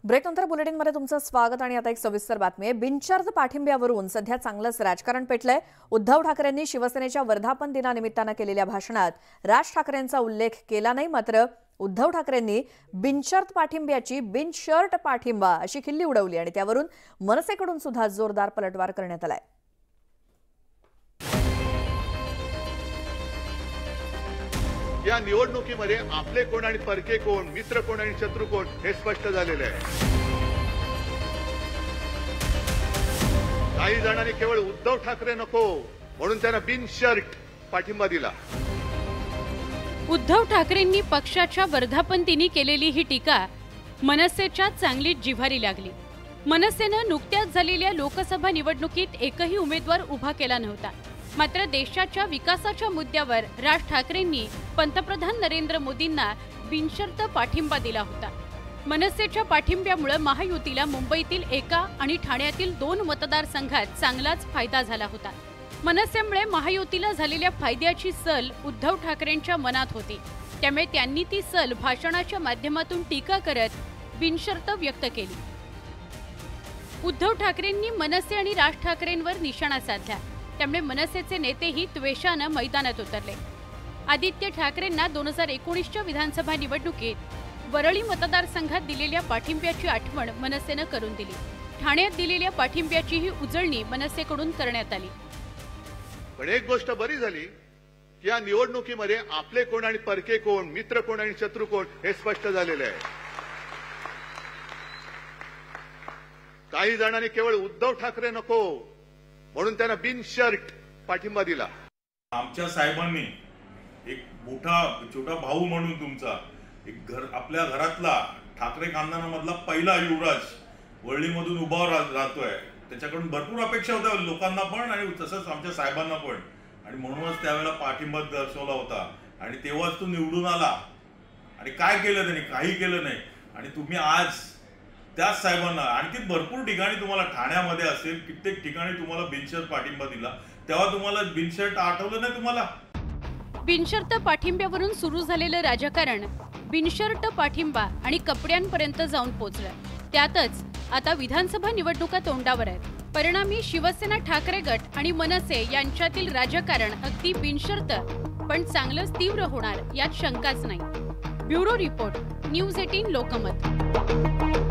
ब्रेकनंतर बुलेटिनमध्ये तुमचं स्वागत आणि आता एक सविस्तर बातमी आहे। बिनशर्त पाठिंब्यावरून सध्या चांगलंच राजकारण पेटलंय। उद्धव ठाकरेंनी शिवसेनेच्या वर्धापन दिनानिमित्तानं केलेल्या भाषणात राज ठाकरेंचा उल्लेख केला नाही, मात्र उद्धव ठाकरेंनी बिनशर्त पाठिंब्याची बिनशर्ट पाठिंबा अशी खिल्ली उडवली आणि त्यावरून मनसेकडून सुद्धा जोरदार पलटवार करण्यात आलाय। या निवडणुकीमध्ये आपले कोण आणि परके कोण, मित्र कोण आणि शत्रू कोण हे स्पष्ट झालेले आहे। काही जणांनी केवळ उद्धव ठाकरे नको म्हणून त्यांना बिनशर्त पाठिंबा दिला। उद्धव ठाकरेंनी पक्षाच्या वर्धापन दिनी केलेली ही टीका मनसेच्या चांगलीच जिव्हारी लागली। मनसेनं नुकत्याच झालेल्या लोकसभा निवडणुकीत एकही उमेदवार उभा केला नव्हता, मात्र देशाच्या विकासाच्या मुद्द्यावर राज ठाकरेंनी पंतप्रधान नरेंद्र मोदींना बिनशर्त पाठिंबा दिला होता। मनसेच्या पाठिंब्यामुळे महायुतीला मुंबईतील एका आणि ठाण्यातील 2 मतदारसंघात चांगलाच फायदा झाला होता। मनसेमुळे महायुतीला झालेल्या फायद्याची सल उद्धव ठाकरेंच्या मनात होती, त्यामुळे त्यांनी ती सल भाषणाच्या माध्यमातून टीका करत बिनशर्त व्यक्त केली। उद्धव ठाकरेंनी मनसे आणि राज ठाकरेंवर निशाणा साधला, त्यामुळे मनसेचे नेतेही द्वेषानं मैदानात उतरले। आदित्य ठाकरेंना 2019च्या विधानसभा निवडणुकीत वरळी मतदारसंघात दिलेल्या पाठिंब्याची आठवण मनसेनं करून दिली। ठाण्यात दिलेल्या पाठिंब्याचीही उजळणी मनसेकडून करण्यात आली। पण एक गोष्ट बरी झाली की या निवडणुकीमध्ये आपले कोण आणि परके कोण, मित्र कोण आणि शत्रू कोण हे स्पष्ट झालेले आहे। काही जणांनी केवळ उद्धव ठाकरे नको म्हणून त्यांना बिनशर्त पाठिंबा दिला। आमच्या साहेबांनी एक मोठा छोटा भाऊ म्हणून तुमचा एक आपल्या घरातला ठाकरे खानदानामधला पहिला युवराज वरळीमधून उभा राहतोय, त्याच्याकडून भरपूर अपेक्षा होत्या लोकांना पण आणि तसंच आमच्या साहेबांना पण, आणि म्हणूनच त्यावेळेला पाठिंबा दर्शवला होता आणि तेव्हाच तो निवडून आला। आणि काय केलं त्यांनी? काही केलं नाही। आणि तुम्ही आज त्याच साहेबांना आणखी भरपूर ठिकाणी तुम्हाला ठाण्यामध्ये असेल कित्येक ठिकाणी तुम्हाला बिनशर्त पाठिंबा दिला, तेव्हा तुम्हाला बिनशर्त आठवलं नाही तुम्हाला? बिनशर्त पाठिंब्यावरून सुरू झालेलं राजकारण बिनशर्त पाठिंबा आणि कपड्यांपर्यंत जाऊन पोहोचलं। त्यातच आता विधानसभा निवडणुका तोंडावर आहेत। परिणामी शिवसेना ठाकरे गट आणि मनसे यांच्यातील राजकारण अगदी बिनशर्त पण चांगलंच तीव्र होणार यात शंकाच नाही। Bureau report, news 18 Lokmat.